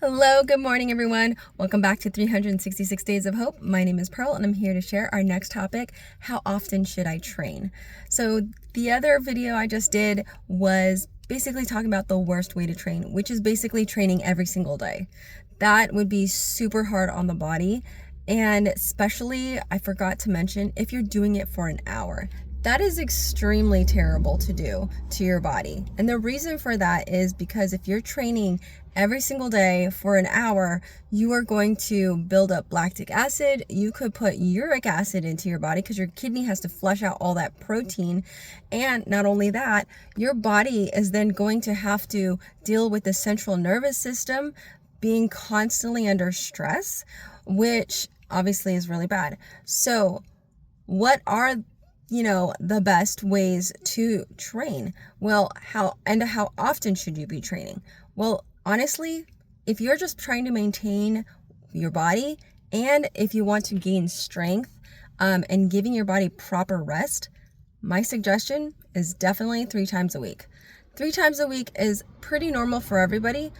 Hello, good morning, everyone. Welcome back to 366 Days of Hope. My name is Pearl, and I'm here to share our next topic: how often should I train? So, the other video I just did was basically talking about the worst way to train, which is basically training every single day. That would be super hard on the body, and especially, I forgot to mention, if you're doing it for an hour. That is extremely terrible to do to your body. And the reason for that is because if you're training every single day for an hour, you are going to build up lactic acid. You could put uric acid into your body because your kidney has to flush out all that protein. And not only that, your body is then going to have to deal with the central nervous system being constantly under stress, which obviously is really bad. So what are the best ways to train? Well, how often should you be training? Well, honestly, if you're just trying to maintain your body and if you want to gain strength and giving your body proper rest, my suggestion is definitely 3 times a week. 3 times a week is pretty normal for everybody,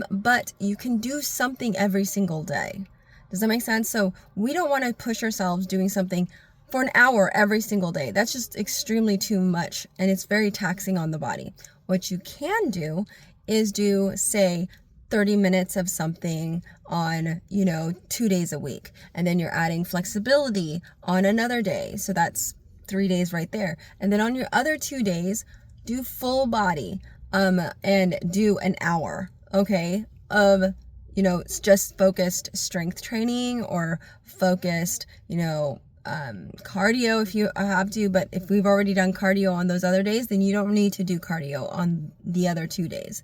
but you can do something every single day. Does that make sense? So we don't want to push ourselves doing something for an hour every single day. That's just extremely too much, and it's very taxing on the body. What you can do is do, say, 30 minutes of something on, 2 days a week, and then you're adding flexibility on another day. So that's 3 days right there. And then on your other 2 days, do full body, and do an hour, okay, of it's just focused strength training or focused, cardio if you have to. But if we've already done cardio on those other days, then you don't need to do cardio on the other 2 days.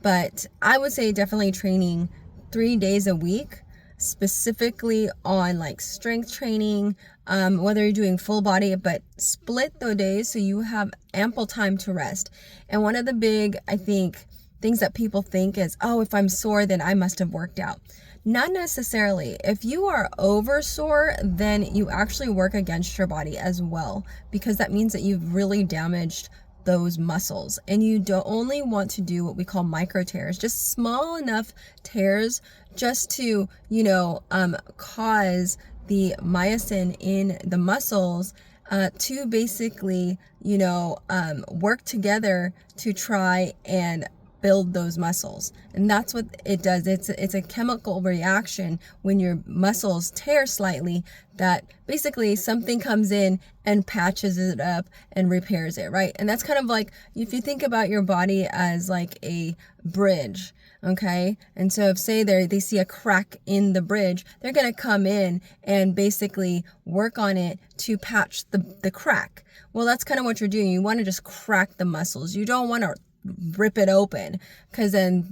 But I would say definitely training 3 days a week, specifically on like strength training, whether you're doing full body, but split those days so you have ample time to rest. And one of the big, I think, things that people think is, oh, if I'm sore, then I must have worked out. Not necessarily. If you are over sore, then you actually work against your body as well, because that means that you've really damaged those muscles. And you don't only want to do what we call micro tears, just small enough tears just to, cause the myosin in the muscles to basically, work together to try and build those muscles. And that's what it does. It's a chemical reaction when your muscles tear slightly, that basically something comes in and patches it up and repairs it, right? And that's kind of like, if you think about your body as like a bridge, okay? And so if say they see a crack in the bridge, they're going to come in and basically work on it to patch the crack. Well, that's kind of what you're doing. You want to just crack the muscles. You don't want to rip it open, because then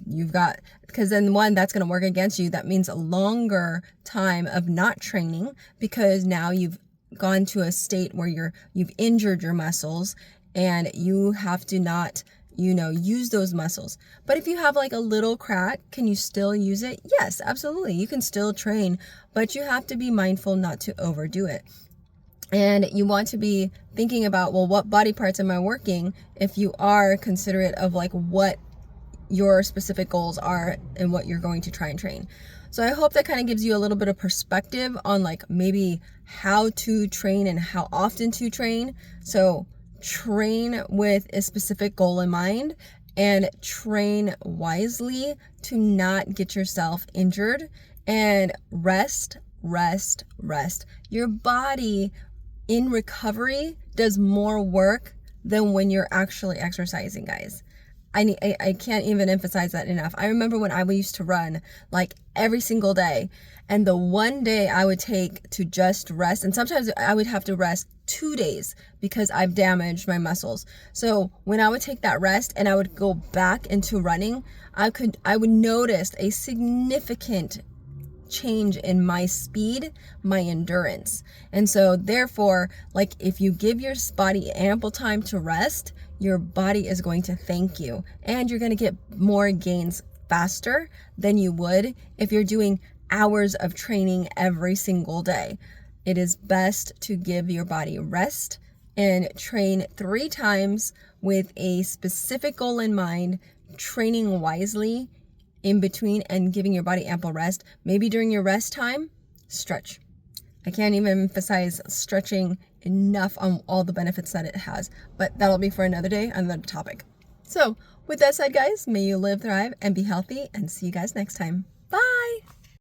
one, that's going to work against you. That means a longer time of not training, because now you've gone to a state where you've injured your muscles and you have to not use those muscles. But if you have like a little crack, can you still use it? Yes, absolutely. You can still train, but you have to be mindful not to overdo it. And you want to be thinking about, well, what body parts am I working, if you are considerate of like what your specific goals are and what you're going to try and train. So I hope that kind of gives you a little bit of perspective on like maybe how to train and how often to train. So train with a specific goal in mind and train wisely to not get yourself injured, and rest. Your body in recovery does more work than when you're actually exercising, guys. I can't even emphasize that enough. I remember when I used to run like every single day, and the one day I would take to just rest, and sometimes I would have to rest 2 days because I've damaged my muscles. So when I would take that rest and I would go back into running, I would notice a significant change in my speed, my endurance. And so therefore, like, if you give your body ample time to rest, your body is going to thank you, and you're going to get more gains faster than you would if you're doing hours of training every single day. It is best to give your body rest and train 3 times with a specific goal in mind, training wisely, in between and giving your body ample rest. Maybe during your rest time, stretch. I can't even emphasize stretching enough on all the benefits that it has, but that'll be for another day, another topic. So with that said, guys, may you live, thrive, and be healthy, and see you guys next time.